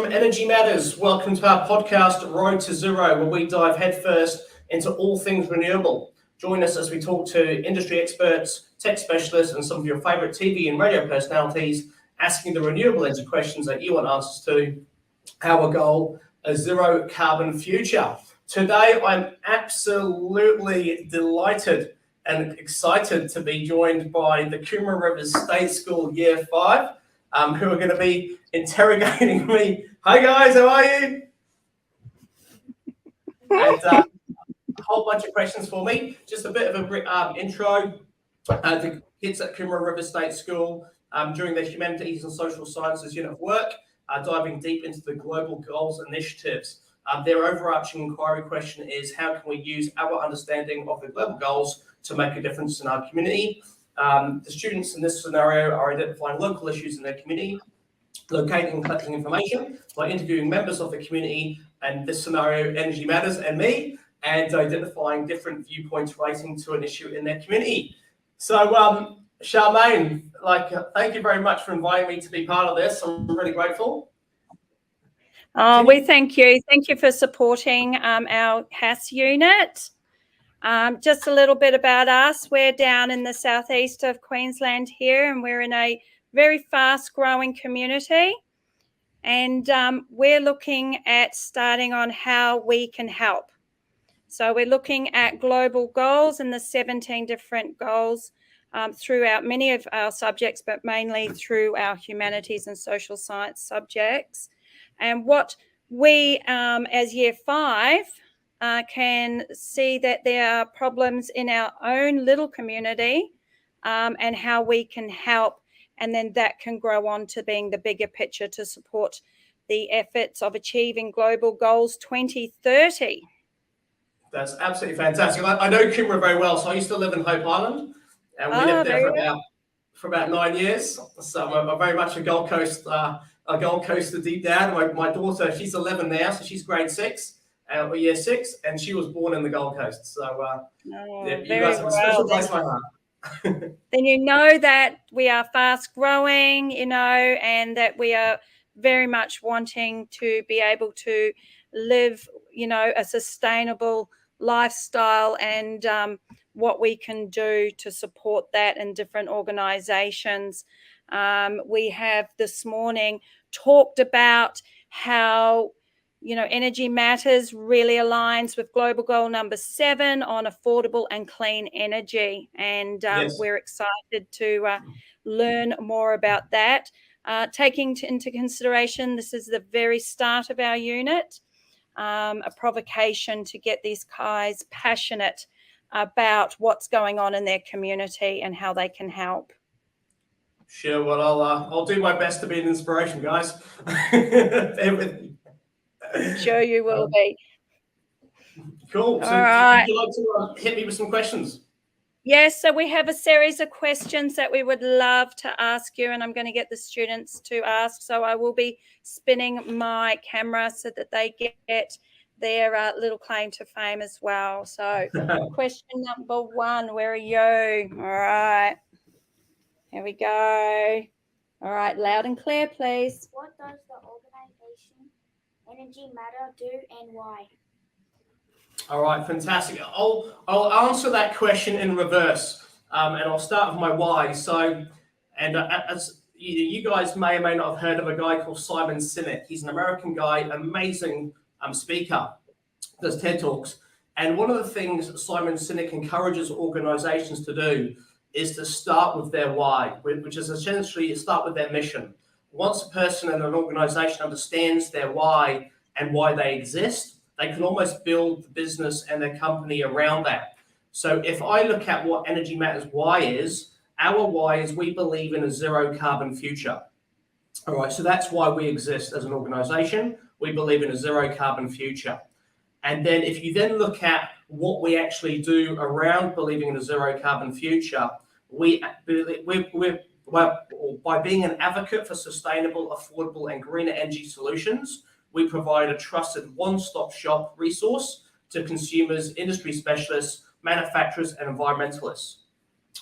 from Energy Matters. Welcome to our podcast, Road to Zero, where we dive headfirst into all things renewable. Join us as we talk to industry experts, tech specialists, and some of your favourite TV and radio personalities, asking the renewable energy questions that you want answers to. Our goal, a zero carbon future. Today, I'm absolutely delighted and excited to be joined by the Coomera State School Year 5, who are going to be interrogating me. Hi guys, how are you? And a whole bunch of questions for me. Just a bit of a intro. The kids at Coomera State School, during their Humanities and Social Sciences unit of work, diving deep into the global goals initiatives. Their overarching inquiry question is, how can we use our understanding of the global goals to make a difference in our community? The students in this scenario are identifying local issues in their community, locating and collecting information by interviewing members of the community, and this scenario, Energy Matters and me, and identifying different viewpoints relating to an issue in their community. So, Charmaine, thank you very much for inviting me to be part of this. I'm really grateful. We thank you. Thank you for supporting our HAS unit. Just a little bit about us. We're down in the southeast of Queensland here, and we're in a very fast-growing community. And we're looking at starting on how we can help. So we're looking at global goals and the 17 different goals throughout many of our subjects, but mainly through our humanities and social science subjects. And what we, as Year 5, can see that there are problems in our own little community and how we can help, and then that can grow on to being the bigger picture to support the efforts of achieving Global Goals 2030. That's absolutely fantastic. I know Coomera very well, so I used to live in Hope Island, and we lived there for about 9 years. So I'm very much a Gold Coaster deep down. My daughter, she's 11 now, so she's grade 6. Year 6, and she was born in the Gold Coast. So you guys have a special place in my heart. Then you know that we are fast growing, and that we are very much wanting to be able to live, a sustainable lifestyle, and what we can do to support that in different organisations. We have this morning talked about how Energy Matters really aligns with Global Goal number 7 on affordable and clean energy. And yes, we're excited to learn more about that. Taking into consideration, this is the very start of our unit, a provocation to get these guys passionate about what's going on in their community and how they can help. Sure, well, I'll do my best to be an inspiration, guys. Bear with me. I'm sure you will be. Cool. So would you like to hit me with some questions? Yes, so we have a series of questions that we would love to ask you, and I'm going to get the students to ask. So I will be spinning my camera so that they get their little claim to fame as well. So question number 1, where are you? All right. Here we go. All right, loud and clear, please. What does the organization Energy Matter do and why? All right, fantastic. I'll answer that question in reverse, and I'll start with my why. So, and as you guys may or may not have heard of a guy called Simon Sinek. He's an American guy, amazing speaker, does TED Talks. And one of the things Simon Sinek encourages organizations to do is to start with their why, which is essentially start with their mission. Once a person in an organization understands their why and why they exist, they can almost build the business and their company around that. So if I look at what Energy Matters why is, our why is we believe in a zero carbon future. All right, so that's why we exist as an organization. We believe in a zero carbon future. And then if you then look at what we actually do around believing in a zero carbon future, by being an advocate for sustainable, affordable, and greener energy solutions, we provide a trusted one-stop shop resource to consumers, industry specialists, manufacturers, and environmentalists.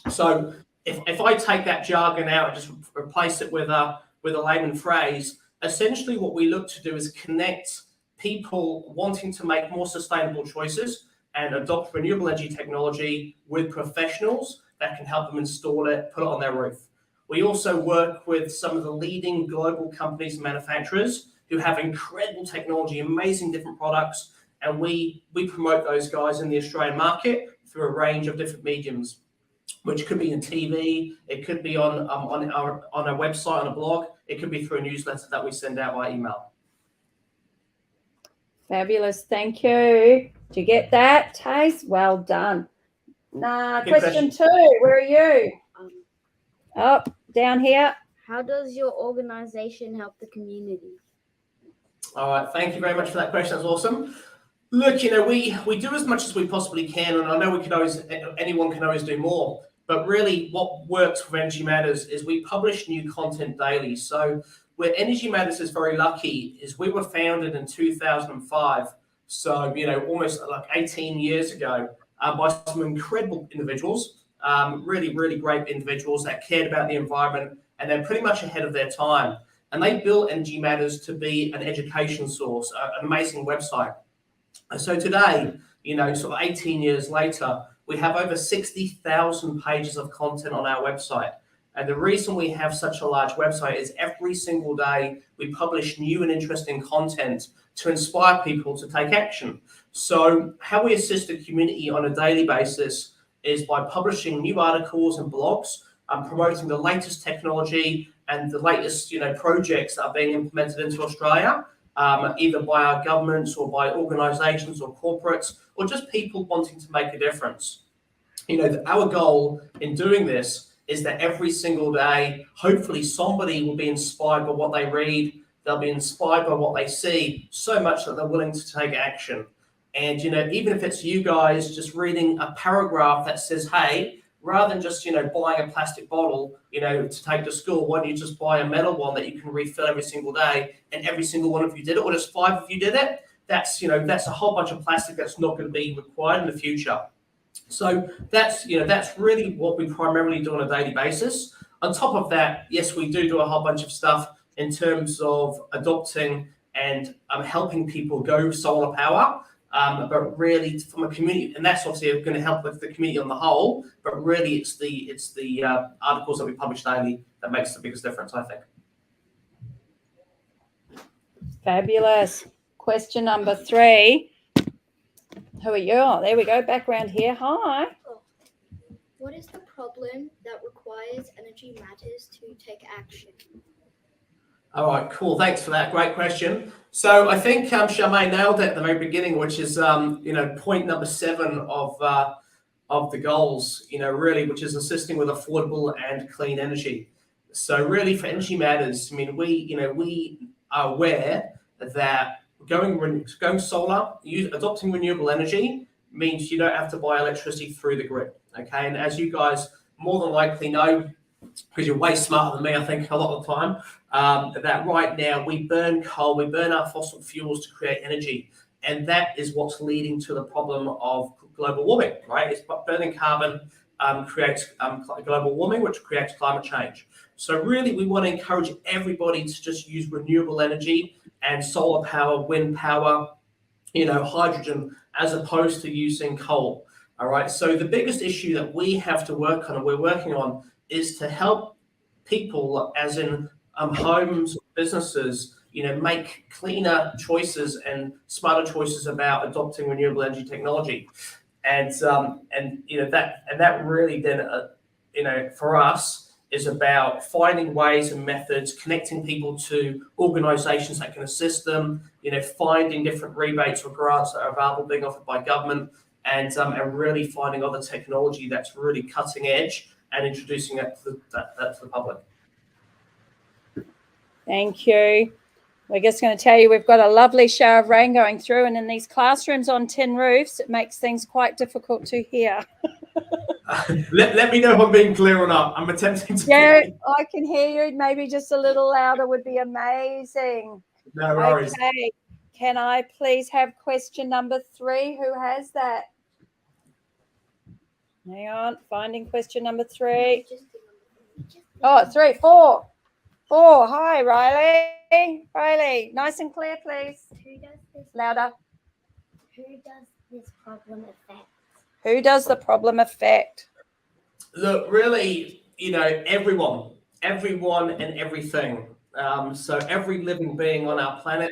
So if I take that jargon out and just replace it with a layman phrase, essentially what we look to do is connect people wanting to make more sustainable choices and adopt renewable energy technology with professionals that can help them install it, put it on their roof. We also work with some of the leading global companies and manufacturers who have incredible technology, amazing different products, and we promote those guys in the Australian market through a range of different mediums, which could be in TV, it could be on our website, on a blog, it could be through a newsletter that we send out by email. Fabulous. Thank you. Did you get that, Taze? Well done. Question 2. Where are you? Down here. How does your organization help the community? All right, thank you very much for that question. That's awesome. Look, we do as much as we possibly can, and I know anyone can always do more. But really, what works for Energy Matters is we publish new content daily. So where Energy Matters is very lucky is we were founded in 2005. So almost like 18 years ago by some incredible individuals, really, really great individuals that cared about the environment, and they're pretty much ahead of their time. And they built Energy Matters to be an education source, an amazing website. So today, sort of 18 years later, we have over 60,000 pages of content on our website. And the reason we have such a large website is every single day we publish new and interesting content to inspire people to take action. So how we assist the community on a daily basis is by publishing new articles and blogs, promoting the latest technology and the latest projects that are being implemented into Australia, either by our governments or by organisations or corporates, or just people wanting to make a difference. Our goal in doing this is that every single day, hopefully somebody will be inspired by what they read, they'll be inspired by what they see, so much that they're willing to take action. And, even if it's you guys just reading a paragraph that says, hey, rather than just, buying a plastic bottle, to take to school, why don't you just buy a metal one that you can refill every single day, and every single one of you did it, or just 5 of you did it? That's a whole bunch of plastic that's not going to be required in the future. So that's really what we primarily do on a daily basis. On top of that, yes, we do a whole bunch of stuff in terms of adopting and helping people go solar power. But really from a community, and that's obviously going to help with the community on the whole, but really it's the articles that we publish daily that makes the biggest difference, I think. Fabulous. Question number 3. Who are you? Oh, there we go. Background here. Hi. What is the problem that requires Energy Matters to take action? All right, cool. Thanks for that. Great question. So I think Charmaine nailed it at the very beginning, which is point number 7 of the goals. Really, which is assisting with affordable and clean energy. So really, for Energy Matters, we are aware that going solar, adopting renewable energy means you don't have to buy electricity through the grid. Okay, and as you guys more than likely know, because you're way smarter than me, I think, a lot of the time, that right now we burn coal, we burn our fossil fuels to create energy. And that is what's leading to the problem of global warming, right? It's burning carbon creates global warming, which creates climate change. So really, we want to encourage everybody to just use renewable energy and solar power, wind power, hydrogen, as opposed to using coal. All right. So the biggest issue that we have to work on, and we're working on, is to help people, as in homes, businesses, make cleaner choices and smarter choices about adopting renewable energy technology. And that really then, for us, is about finding ways and methods, connecting people to organisations that can assist them, finding different rebates or grants that are available being offered by government, and really finding other technology that's really cutting edge and introducing that to the public. Thank you. We're just going to tell you we've got a lovely shower of rain going through, and in these classrooms on tin roofs, it makes things quite difficult to hear. Let me know if I'm being clear or not. I'm attempting to. Yeah, I can hear you. Maybe just a little louder would be amazing. No worries. Okay. Can I please have question number 3? Who has that? Hang on. Finding question number 3. Oh, 3, 4. Oh, hi, Riley. Riley, nice and clear, please. Who does this? Louder. Who does this problem affect? Who does the problem affect? Look, really, everyone and everything. So every living being on our planet,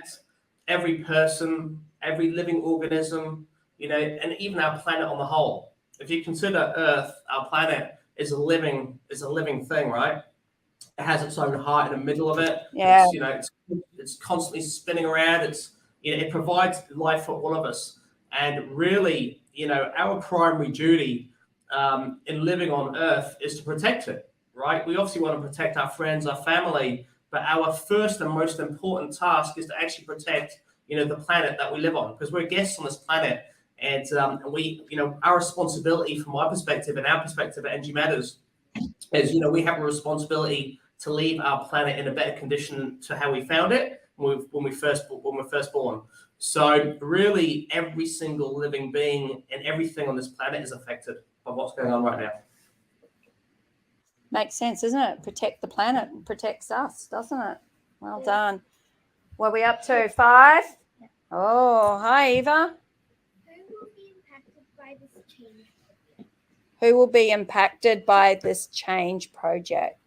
every person, every living organism, and even our planet on the whole. If you consider Earth, our planet is a living thing, right? It has its own heart in the middle of it. Yeah. It's constantly spinning around. It provides life for all of us. And really, our primary duty in living on Earth is to protect it, right? We obviously want to protect our friends, our family, but our first and most important task is to actually protect, the planet that we live on, because we're guests on this planet. And we, our responsibility from my perspective and our perspective at NG Matters is, we have a responsibility to leave our planet in a better condition to how we found it when we're first born. So really, every single living being and everything on this planet is affected by what's going on right now. Makes sense, isn't it? Protect the planet and protects us, doesn't it? Well done. What are we up to? 5? Oh, hi, Eva. Who will be impacted by this change? Who will be impacted by this change project?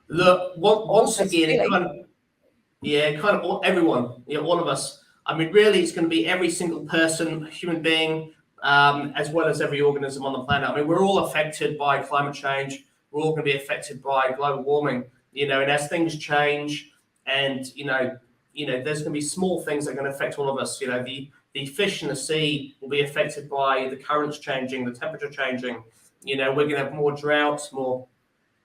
Look, once again, really? kind of everyone, all of us. I mean, really, it's going to be every single person, human being, as well as every organism on the planet. I mean, we're all affected by climate change. We're all going to be affected by global warming, and as things change, and there's going to be small things that are going to affect all of us. The fish in the sea will be affected by the currents changing, the temperature changing. We're going to have more droughts, more,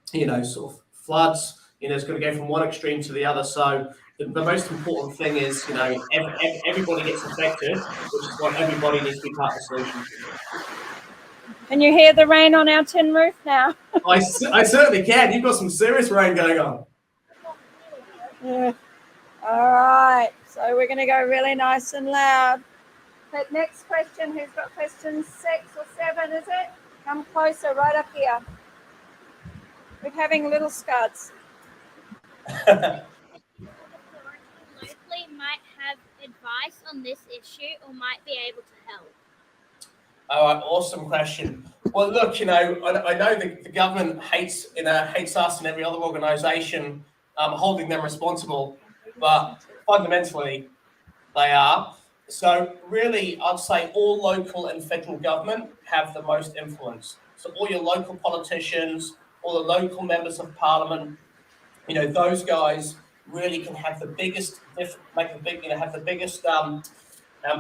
sort of floods. It's going to go from one extreme to the other. So the most important thing is, everybody gets affected, which is why everybody needs to be part of the solution. Can you hear the rain on our tin roof now? I certainly can. You've got some serious rain going on. Yeah. All right. So we're going to go really nice and loud. But next question, who's got question 6 or 7, is it? Come closer, right up here. We're having little scuds. Locally might have advice on this issue or might be able to help. All right, awesome question. Well, look, I know the government hates us and every other organisation holding them responsible, but fundamentally they are. So really, I'd say all local and federal government have the most influence. So all your local politicians, all the local members of parliament, those guys really can have the biggest, have the biggest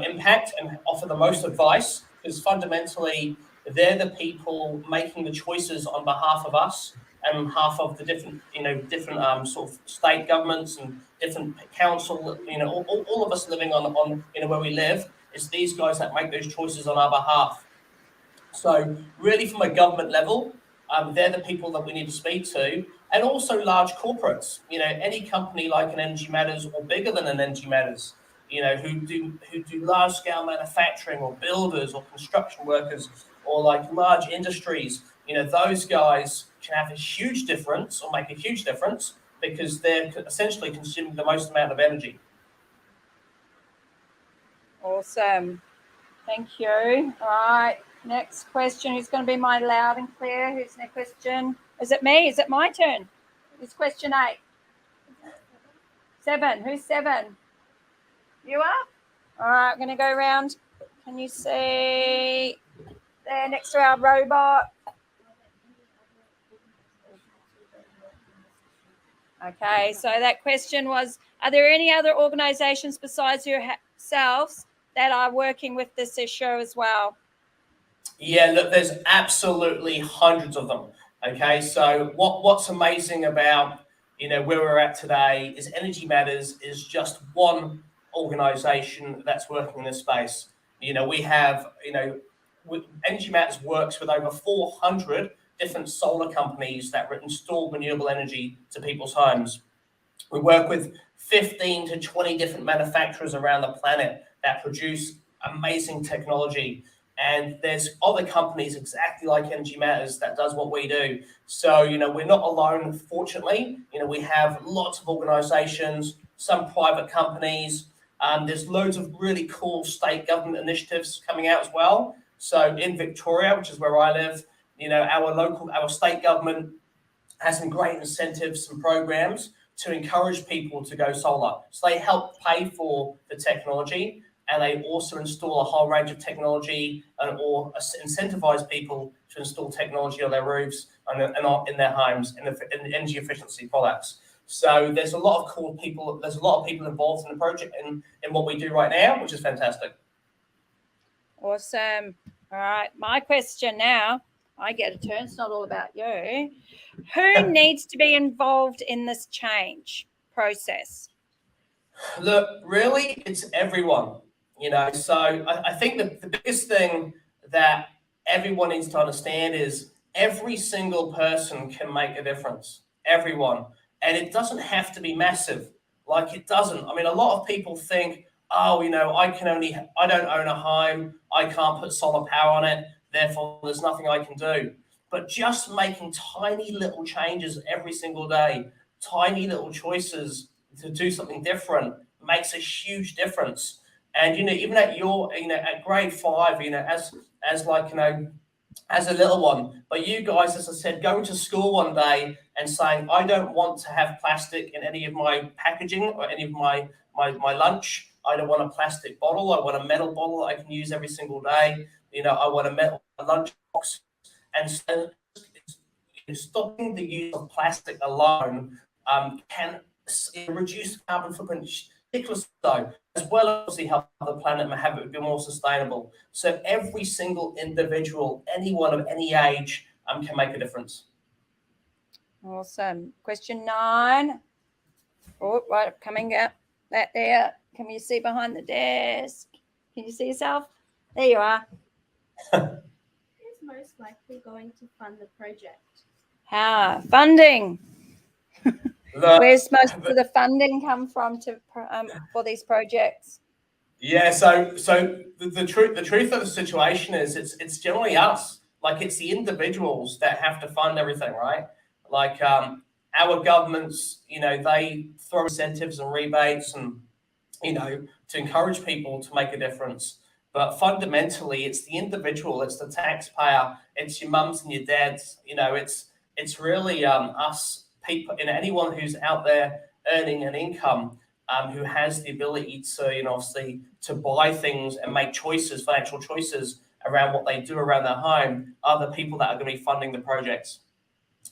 impact and offer the most advice, because fundamentally they're the people making the choices on behalf of us and on behalf of the different sort of state governments and different council, all of us living on where we live. It's these guys that make those choices on our behalf. So really, from a government level, they're the people that we need to speak to, and also large corporates. Any company like an Energy Matters or bigger than an Energy Matters, who do large scale manufacturing, or builders or construction workers, or like large industries. Those guys can have a huge difference or make a huge difference because they're essentially consuming the most amount of energy. Awesome. Thank you. All right. Next question. Who's going to be my loud and clear? Who's next question? Is it me? Is it my turn? It's question 8. 7. Who's 7? You are? All right. I'm going to go around. Can you see there next to our robot? Okay. So that question was, are there any other organizations besides yourselves that are working with this issue as well? Yeah, look, there's absolutely hundreds of them. Okay, so what's amazing about where we're at today is Energy Matters is just one organization that's working in this space. We have Energy Matters works with over 400 different solar companies that install renewable energy to people's homes. We work with 15 to 20 different manufacturers around the planet that produce amazing technology. And there's other companies exactly like Energy Matters that does what we do. So, we're not alone, fortunately. We have lots of organizations, some private companies. There's loads of really cool state government initiatives coming out as well. So in Victoria, which is where I live, our state government has some great incentives and programs to encourage people to go solar. So they help pay for the technology, and they also install a whole range of technology or incentivize people to install technology on their roofs and in their homes in energy efficiency products. So there's a lot of cool people. There's a lot of people involved in the project in what we do right now, which is fantastic. Awesome. All right. My question now. I get a turn. It's not all about you. Who needs to be involved in this change process? Look, really, it's everyone. So I think the biggest thing that everyone needs to understand is every single person can make a difference. Everyone. And it doesn't have to be massive. Like, it doesn't. I mean, a lot of people think, oh, I don't own a home. I can't put solar power on it. Therefore, there's nothing I can do. But just making tiny little changes every single day, tiny little choices to do something different makes a huge difference. And even at at grade 5, as a little one, but you guys, as I said, going to school one day and saying, I don't want to have plastic in any of my packaging or any of my lunch. I don't want a plastic bottle. I want a metal bottle that I can use every single day. I want a metal lunch box. And so stopping the use of plastic alone can reduce carbon footprint ridiculously so, as well as help the planet and have it be more sustainable. So every single individual, anyone of any age, can make a difference. Awesome. Question 9. Oh, right, coming up. That there. Can you see behind the desk? Can you see yourself? There you are. Who's most likely going to fund the project? Funding. Where's most of the funding come from for these projects? Yeah, so the truth of the situation is it's generally us. Like, it's the individuals that have to fund everything, right? Like, our governments, they throw incentives and rebates and to encourage people to make a difference. But fundamentally, it's the individual, it's the taxpayer, it's your mums and your dads. It's really us people, anyone who's out there earning an income, who has the ability to, obviously, to buy things and make choices, financial choices around what they do around their home, are the people that are going to be funding the projects.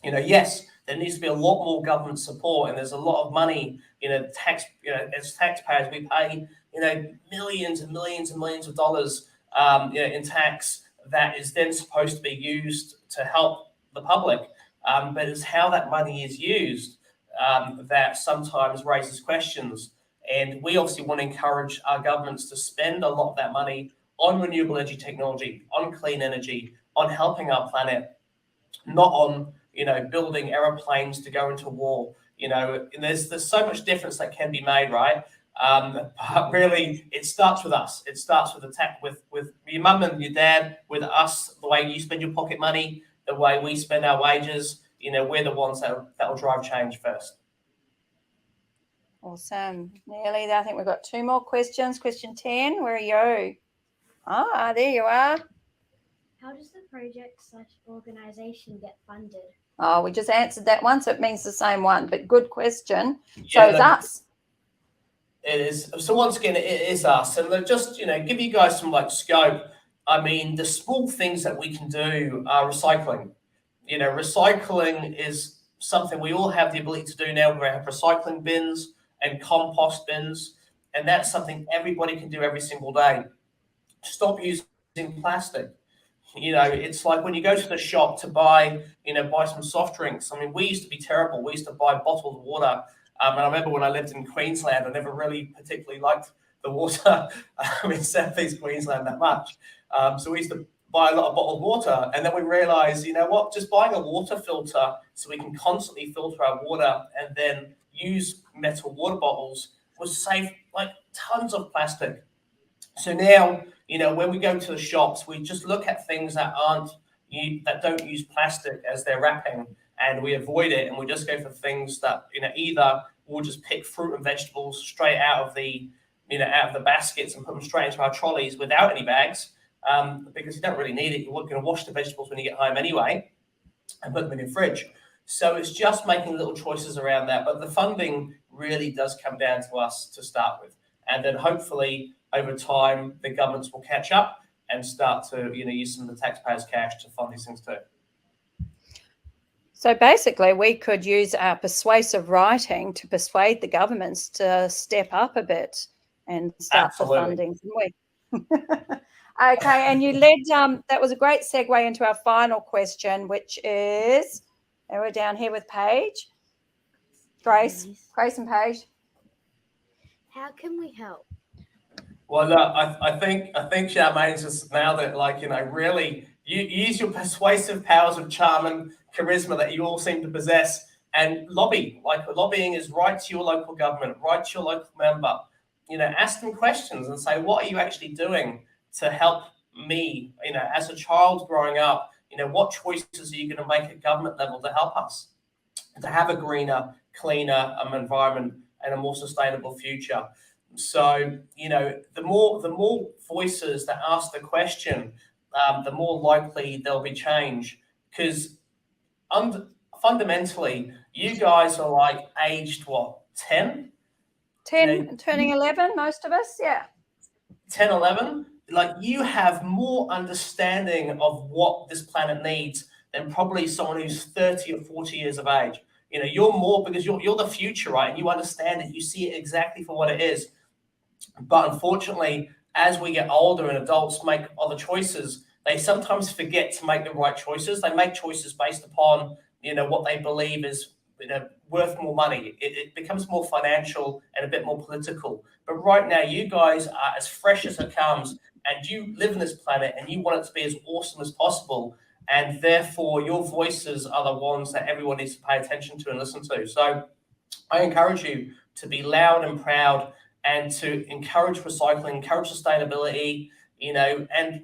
Yes, there needs to be a lot more government support, and there's a lot of money, as taxpayers, we pay, millions and millions and millions of dollars, in tax that is then supposed to be used to help the public. But it's how that money is used that sometimes raises questions. And we obviously want to encourage our governments to spend a lot of that money on renewable energy technology, on clean energy, on helping our planet, not on building aeroplanes to go into war. There's so much difference that can be made, right? But really, it starts with us. It starts with your mum and your dad, with us, the way you spend your pocket money, the way we spend our wages. We're the ones that will drive change first. Awesome. Nearly there. I think we've got 2 more questions. Question 10, where are you? There you are. How does the project/organization get funded? Oh, we just answered that one, so it means the same one, but good question. Yeah, so it's us. It is. So once again, it is us. And just, give you guys some scope. I mean, the small things that we can do are recycling. Recycling is something we all have the ability to do now. We have recycling bins and compost bins, and that's something everybody can do every single day. Stop using plastic. It's like when you go to the shop to buy some soft drinks. I mean, we used to be terrible. We used to buy bottled water. And I remember when I lived in Queensland, I never really particularly liked the water in Southeast Queensland that much. So we used to buy a lot of bottled water, and then we realized, just buying a water filter so we can constantly filter our water and then use metal water bottles would save tons of plastic. So now, when we go to the shops, we just look at things that that don't use plastic as their wrapping, and we avoid it, and we just go for things that, either we'll just pick fruit and vegetables straight out of the baskets and put them straight into our trolleys without any bags, because you don't really need it. You're going to wash the vegetables when you get home anyway and put them in your fridge. So it's just making little choices around that. But the funding really does come down to us to start with. And then hopefully over time, the governments will catch up and start to, use some of the taxpayers' cash to fund these things too. So basically, we could use our persuasive writing to persuade the governments to step up a bit and start the funding, couldn't we? Okay, and you led, that was a great segue into our final question, which is, and we're down here with Paige. Grace and Paige. How can we help? Well, look, I think Charmaine's just nailed it. Really, you use your persuasive powers of charm and charisma that you all seem to possess, and lobby. Lobbying is right to your local government, right to your local member. Ask them questions and say, what are you actually doing to help me? As a child growing up, what choices are you going to make at government level to help us to have a greener, cleaner environment and a more sustainable future? So, the more voices that ask the question, the more likely there'll be change. Because fundamentally, you guys are aged, what, 10? 10, turning 11, most of us, yeah. 10, 11? You have more understanding of what this planet needs than probably someone who's 30 or 40 years of age. You're more, because you're the future, right? And you understand it. You see it exactly for what it is. But unfortunately, as we get older and adults make other choices, they sometimes forget to make the right choices. They make choices based upon, what they believe is, worth more money. It becomes more financial and a bit more political. But right now, you guys are as fresh as it comes, and you live on this planet, and you want it to be as awesome as possible. And therefore, your voices are the ones that everyone needs to pay attention to and listen to. So I encourage you to be loud and proud, and to encourage recycling, encourage sustainability, and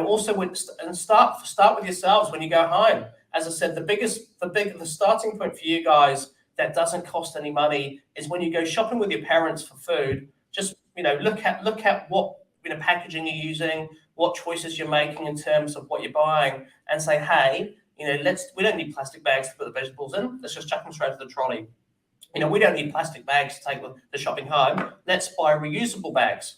also start with yourselves when you go home. As I said, the starting point for you guys that doesn't cost any money is when you go shopping with your parents for food. Just look at what packaging you're using, what choices you're making in terms of what you're buying, and say, hey, we don't need plastic bags to put the vegetables in. Let's just chuck them straight to the trolley. We don't need plastic bags to take the shopping home. Let's buy reusable bags.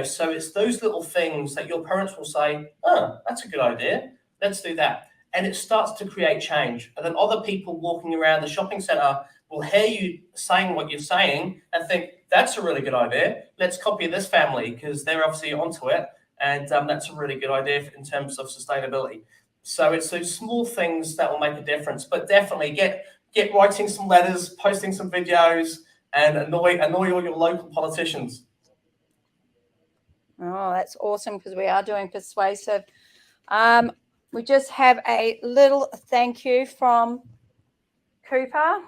So it's those little things that your parents will say, oh, that's a good idea. Let's do that. And it starts to create change. And then other people walking around the shopping centre will hear you saying what you're saying and think, that's a really good idea. Let's copy this family because they're obviously onto it. And that's a really good idea in terms of sustainability. So it's those small things that will make a difference. But definitely get writing some letters, posting some videos, and annoy all your local politicians. Oh, that's awesome, because we are doing persuasive. We just have a little thank you from Cooper.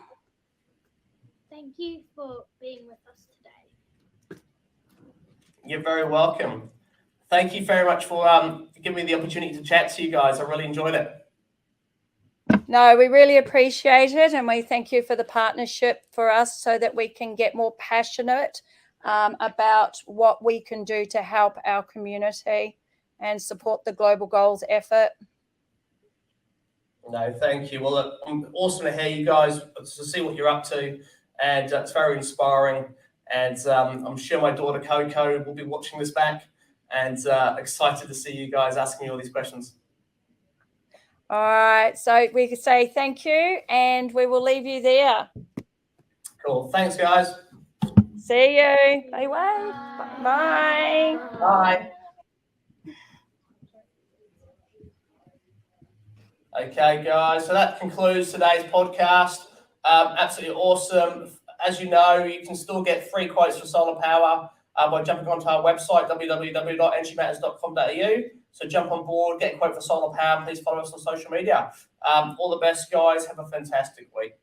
Thank you for being with us today. You're very welcome. Thank you very much for giving me the opportunity to chat to you guys. I really enjoyed it. No, we really appreciate it, and we thank you for the partnership for us so that we can get more passionate about what we can do to help our community and support the global goals effort. No, thank you. Well, I'm awesome to hear you guys, to see what you're up to, and it's very inspiring. And I'm sure my daughter Coco will be watching this back, and excited to see you guys asking me all these questions. All right, so we could say thank you, and we will leave you there. Cool. Thanks, guys. See you. Bye. Bye. Bye. Okay, guys. So that concludes today's podcast. Absolutely awesome. As you know, you can still get free quotes for solar power by jumping onto our website, www.energymatters.com.au. So jump on board, get a quote for solar power. Please follow us on social media. All the best, guys. Have a fantastic week.